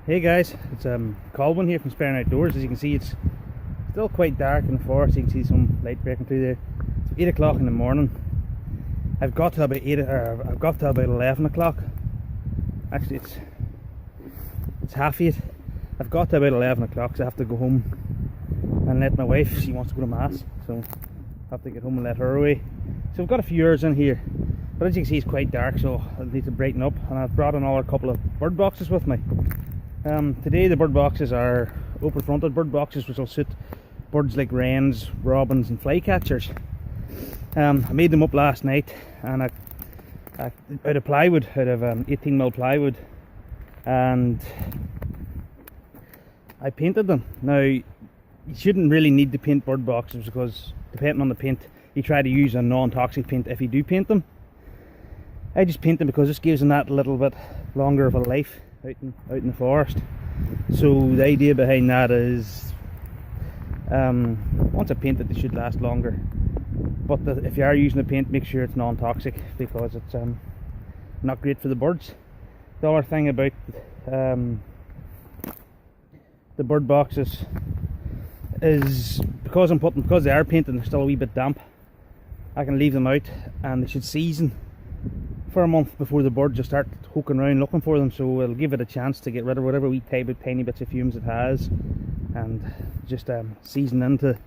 Hey guys, it's Colwyn here from Sparing Outdoors. As you can see, it's still quite dark in the forest. You can see some light breaking through there. It's 8 o'clock in the morning. I've got to about 11 o'clock. Actually, it's half 8. I've got to about 11 o'clock, so I have to go home and let my wife. She wants to go to mass, so I have to get home and let her away. So I've got a few hours in here, but as you can see, it's quite dark, so I need to brighten up. And I've brought another couple of bird boxes with me. Today the bird boxes are open fronted bird boxes, which will suit birds like wrens, robins and flycatchers. I made them up last night, and out of plywood, out of 18mm plywood, and I painted them. Now, you shouldn't really need to paint bird boxes, because depending on the paint, you try to use a non-toxic paint if you do paint them. I just paint them because this gives them that little bit longer of a life out in the forest. So the idea behind that is, once I paint it, they should last longer. But if you are using the paint, make sure it's non-toxic, because it's not great for the birds. The other thing about the bird boxes is, because they are painted and they're still a wee bit damp, I can leave them out and they should season for a month before the birds just start poking around looking for them. So it'll give it a chance to get rid of whatever wee tiny bits of fumes it has, and just season into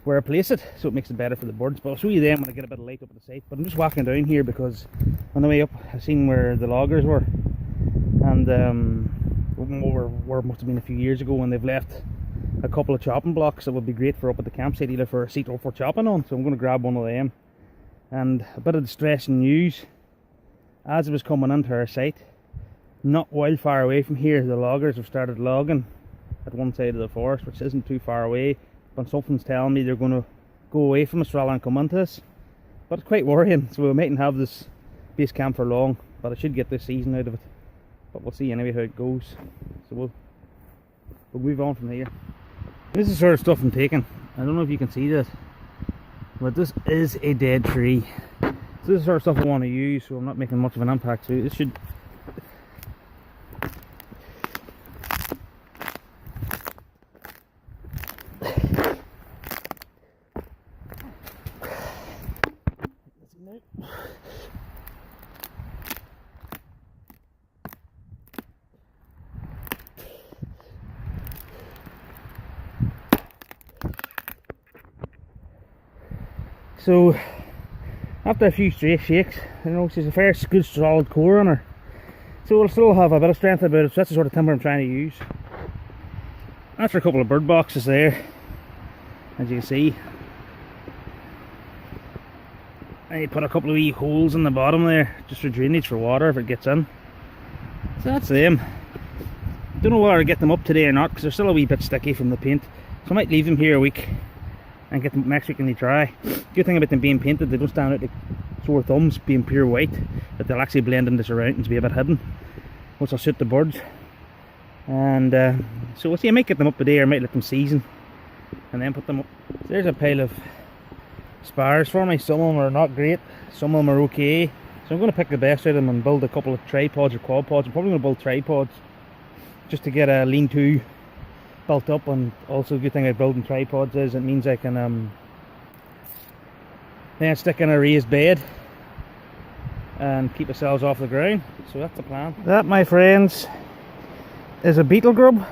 where I place it, so it makes it better for the birds. But I'll show you them when I get a bit of light up at the site. But I'm just walking down here because on the way up I seen where the loggers were, and where must have been a few years ago, when they've left a couple of chopping blocks that would be great for up at the campsite, either for a seat or for chopping on. So I'm going to grab one of them. And a bit of distressing news: as I was coming into our site, not wild far away from here, the loggers have started logging at one side of the forest, which isn't too far away, but something's telling me they're going to go away from us rather than come into us. But it's quite worrying, so we mightn't have this base camp for long, but I should get this season out of it. But we'll see anyway how it goes. So we'll move on from here. This is the sort of stuff I'm taking. I don't know if you can see that, but this is a dead tree. So this is the sort of stuff I want to use, so I'm not making much of an impact. So this should... So after a few straight shakes, you know, she's a fair good solid core on her, so we'll still have a bit of strength about it. So that's the sort of timber I'm trying to use. After a couple of bird boxes there, as you can see, I put a couple of wee holes in the bottom there, just for drainage for water if it gets in. So that's them. Don't know whether I get them up today or not, because they're still a wee bit sticky from the paint, so I might leave them here a week and get them next week when they dry. Good thing about them being painted, they don't stand out like sore thumbs being pure white, but they'll actually blend in the surroundings, be a bit hidden, which will suit the birds. And so we'll see, I might get them up today, or I might let them season and then put them up. So there's a pile of spars for me. Some of them are not great, some of them are okay, so I'm going to pick the best out of them and build a couple of tripods or quad pods. I'm probably going to build tripods just to get a lean-to built up. And also the good thing about building tripods is it means I can then stick in a raised bed and keep ourselves off the ground. So that's the plan. That, my friends, is a beetle grub.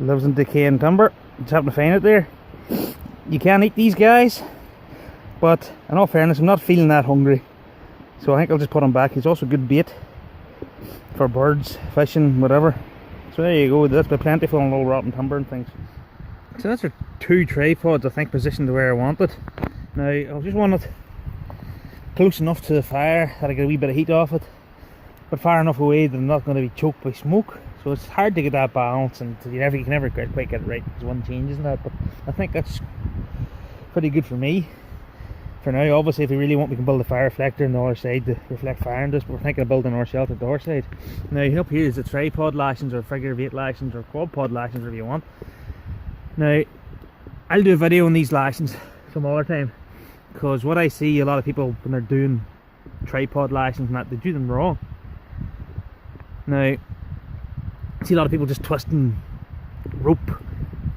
Lives in decaying timber. Just happened to find it there. You can eat these guys, but in all fairness, I'm not feeling that hungry, so I think I'll just put him back. He's also good bait for birds, fishing, whatever. So there you go, that's been plentiful and low rotten timber and things. So that's our 2 tripods, I think, positioned to where I want it. Now, I just want it close enough to the fire that I get a wee bit of heat off it, but far enough away that I'm not going to be choked by smoke. So it's hard to get that balance, and you can never quite get it right, because one changes in that. But I think that's pretty good for me for now. Obviously, if we really want, we can build a fire reflector on the other side to reflect fire in this, but we're thinking of building our shelter at the other side. Now up here is the tripod lashings, or figure of 8 lashings, or quad pod lashings, whatever you want. Now I'll do a video on these lashings some other time, because what I see a lot of people when they're doing tripod lashings and that, they do them wrong. Now I see a lot of people just twisting rope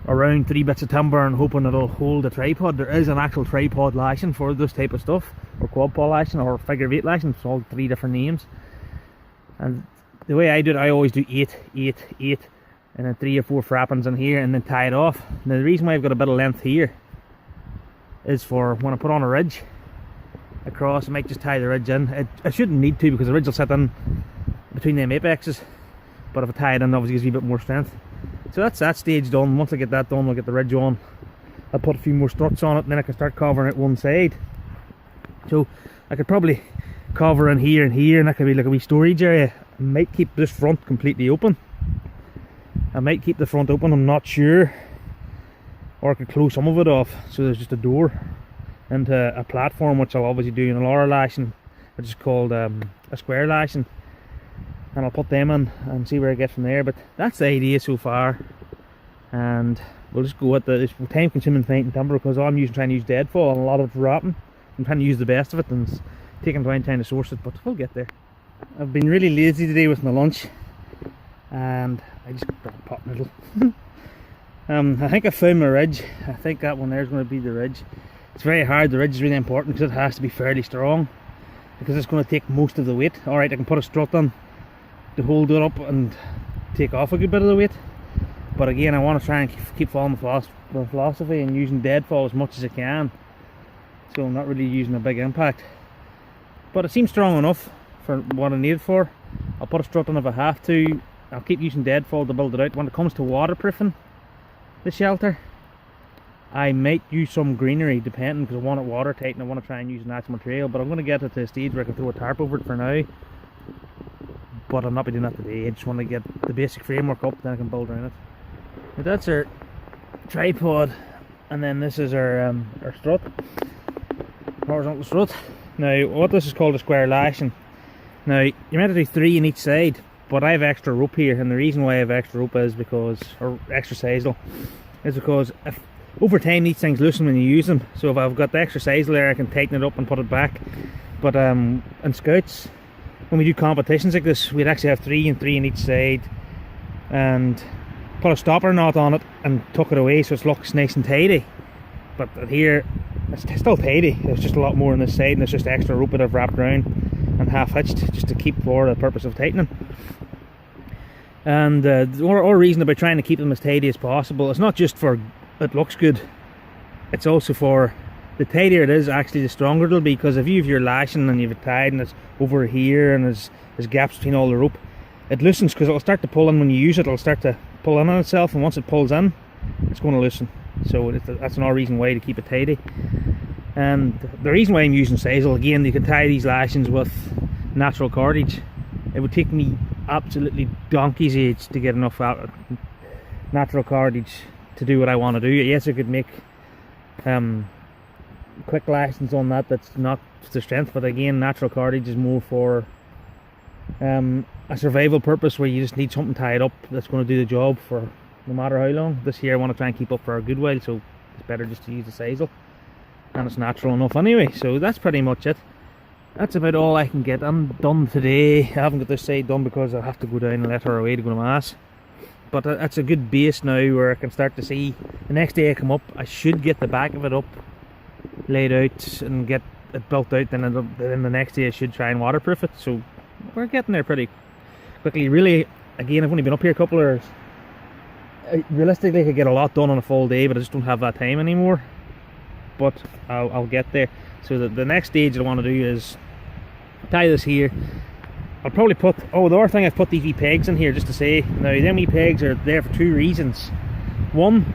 around 3 bits of timber and hoping it'll hold a tripod. There is an actual tripod lashing for this type of stuff, or quad paw lashing, or figure 8 lashing. It's all 3 different names. And the way I do it, I always do 8, 8, 8, and then 3 or 4 frappings in here, and then tie it off. Now the reason why I've got a bit of length here is for when I put on a ridge across, I might just tie the ridge in. I shouldn't need to, because the ridge will sit in between them apexes, but if I tie it in, obviously gives me a bit more strength. So that's that stage done. Once I get that done, I'll get the ridge on. I'll put a few more struts on it, and then I can start covering it one side. So I could probably cover in here and here, and that could be like a wee storage area. I might keep this front completely open. I might keep the front open, I'm not sure. Or I could close some of it off, so there's just a door into a platform, which I'll obviously do in a Laura lashing, which is called a square lashing. And I'll put them in and see where I get from there. But that's the idea so far, and we'll just go with it's time consuming painting timber, because all I'm trying to use deadfall, and a lot of it's wrapping. I'm trying to use the best of it, and it's taking time to source it, but we'll get there. I've been really lazy today with my lunch, and I just got a pot noodle. I think I found my ridge. I think that one there is going to be the ridge. It's very hard. The ridge is really important because it has to be fairly strong, because it's going to take most of the weight. Alright, I can put a strut on to hold it up and take off a good bit of the weight, but again, I want to try and keep following the philosophy and using deadfall as much as I can, so I'm not really using a big impact. But it seems strong enough for what I need it for. I'll put a strut on if I have to. I'll keep using deadfall to build it out. When it comes to waterproofing the shelter, I might use some greenery, depending, because I want it watertight and I want to try and use natural material, but I'm going to get it to a stage where I can throw a tarp over it for now. But I'll not be doing that today. I just want to get the basic framework up, then I can build around it. But that's our tripod, and then this is our strut, horizontal strut. Now, what this is called a square lashing. Now, you're meant to do 3 in each side, but I have extra rope here, and the reason why I have extra rope is because, or extra sisal, is because if over time these things loosen when you use them. So if I've got the extra sisal there, I can tighten it up and put it back. But in scouts, when we do competitions like this, we'd actually have 3 and 3 in each side, and put a stopper knot on it and tuck it away so it looks nice and tidy. But here, it's still tidy. There's just a lot more on this side, and there's just extra rope that I've wrapped around and half hitched just to keep for the purpose of tightening. And the whole reason about trying to keep them as tidy as possible, it's not just for it looks good, it's also for the tidier it is, actually the stronger it'll be. Because if you have your lashing and you've it tied and it's over here and there's gaps between all the rope, it loosens, because it'll start to pull in when you use it. It'll start to pull in on itself, and once it pulls in, it's going to loosen. So that's another reason why to keep it tidy. And the reason why I'm using sisal, again, you can tie these lashings with natural cordage. It would take me absolutely donkey's age to get enough natural cordage to do what I want to do. Yes, I could make quick lashings on that's not the strength, but again, natural cordage is more for a survival purpose, where you just need something tied up that's going to do the job for no matter how long. This here I want to try and keep up for a good while, so it's better just to use the sisal, and it's natural enough anyway. So that's pretty much it. That's about all I can get done today. I haven't got this side done because I have to go down and let her away to go to mass. But that's a good base now, where I can start to see the next day I come up, I should get the back of it up, laid out, and get it built out. Then the next day I should try and waterproof it. So we're getting there pretty quickly. Really, again, I've only been up here a couple of hours. Realistically, I could get a lot done on a full day, but I just don't have that time anymore. But I'll get there. So the next stage I want to do is tie this here. I'll probably put, the other thing, I've put these wee pegs in here just to say. Now, them wee pegs are there for 2 reasons. One,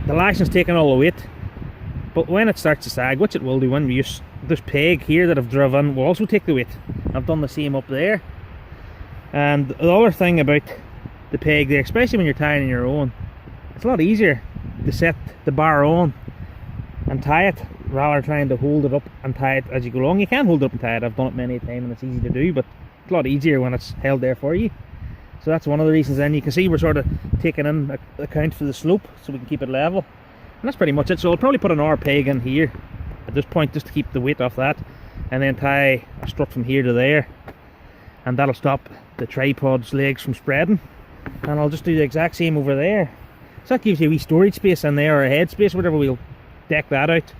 the lashing's taking all the weight, but when it starts to sag, which it will do when we use this peg here that I've driven, will also take the weight. I've done the same up there. And the other thing about the peg there, especially when you're tying on your own, it's a lot easier to set the bar on and tie it, rather than trying to hold it up and tie it as you go along. You can hold it up and tie it, I've done it many a time and it's easy to do, but it's a lot easier when it's held there for you. So that's one of the reasons. Then you can see we're sort of taking in account for the slope, so we can keep it level. And that's pretty much it. So I'll probably put an R peg in here at this point just to keep the weight off that, and then tie a strut from here to there, and that'll stop the tripod's legs from spreading. and I'll just do the exact same over there. So that gives you a wee storage space in there, or a head space, whatever. We'll deck that out,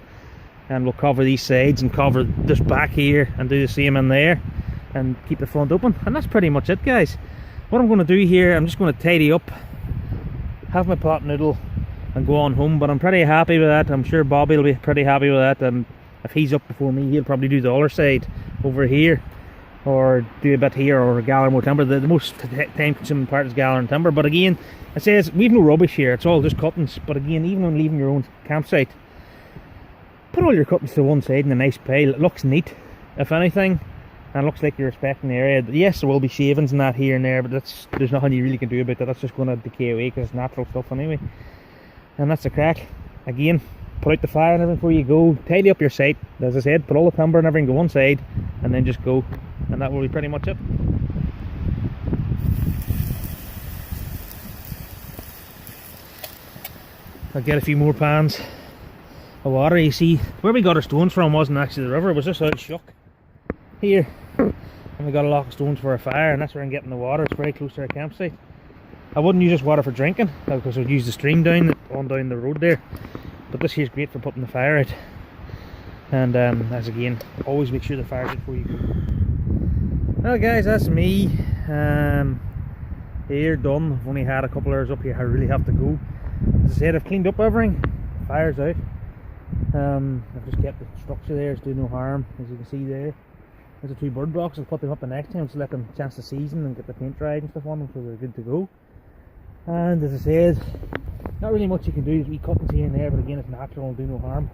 and we'll cover these sides and cover this back here and do the same in there and keep the front open. And that's pretty much it, guys. What I'm going to do here, I'm just going to tidy up, have my pot noodle and go on home. But I'm pretty happy with that. I'm sure Bobby will be pretty happy with that, and if he's up before me, he'll probably do the other side over here, or do a bit here, or gather more timber. The most time consuming part is gathering timber. But again, it says we've no rubbish here, it's all just cuttings. But again, even when leaving your own campsite, put all your cuttings to one side in a nice pile. It looks neat, if anything, and it looks like you're respecting the area. Yes, there will be shavings and that here and there, but there's nothing you really can do about that. That's just going to decay away because it's natural stuff anyway. And that's the crack. Again, put out the fire and everything before you go. Tidy up your site, as I said, put all the timber and everything to one side, and then just go. And that will be pretty much it. I'll get a few more pans of water. You see, where we got our stones from wasn't actually the river, it was just out Shuck here. And we got a lot of stones for a fire, and that's where I'm getting the water. It's very close to our campsite. I wouldn't use this water for drinking, because I'd use the stream down the road there. But this here's great for putting the fire out. And as again, always make sure the fire's out before you go. Well guys, that's me. Here done. I've only had a couple hours up here. I really have to go. As I said, I've cleaned up everything. The fire's out. I've just kept the structure there. It's doing no harm, as you can see there. There's the two bird boxes. I'll put them up the next time to let them a chance to season and get the paint dried and stuff on them, so they're good to go. And as I said, not really much you can do. There's wee cuttings here and there, but again, it's natural and do no harm.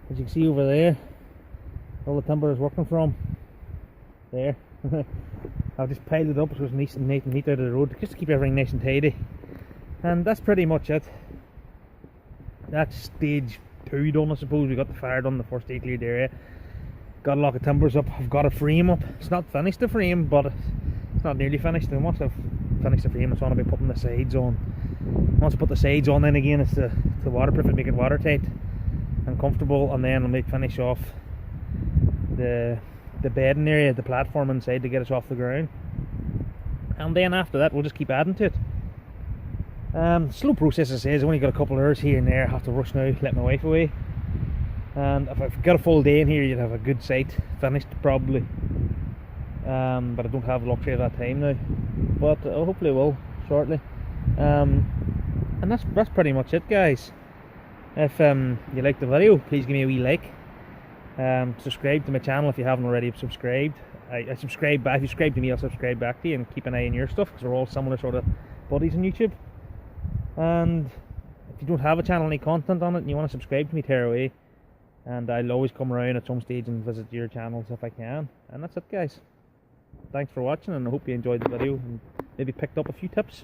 As you can see over there, all the timber is working from there. I've just piled it up so it's nice and neat out of the road, just to keep everything nice and tidy. And that's pretty much it. That's stage 2 done, I suppose. We got the fire done, the first day cleared the area. Got a lot of timbers up. I've got a frame up. It's not finished, the frame, but it's not nearly finished. And once I've finished the frame, it's on to be putting the sides on. Once I put the sides on, then again it's the waterproof and make it watertight and comfortable, and then I'll finish off the bedding area, the platform inside, to get us off the ground. And then after that, we'll just keep adding to it. Slow process, as I say. I've only got a couple of hours here and there. I have to rush now, let my wife away. And if I've got a full day in here, you'd have a good site finished probably. But I don't have the luxury of that time now. But hopefully I will shortly. And that's pretty much it, guys. If you liked the video, please give me a wee like. Subscribe to my channel if you haven't already subscribed. I subscribe back. If you subscribe to me, I'll subscribe back to you, and keep an eye on your stuff, because we're all similar sort of buddies on YouTube. And if you don't have a channel, any content on it, and you want to subscribe to me, tear away. And I'll always come around at some stage and visit your channels if I can. And that's it, guys. Thanks for watching, and I hope you enjoyed the video and maybe picked up a few tips.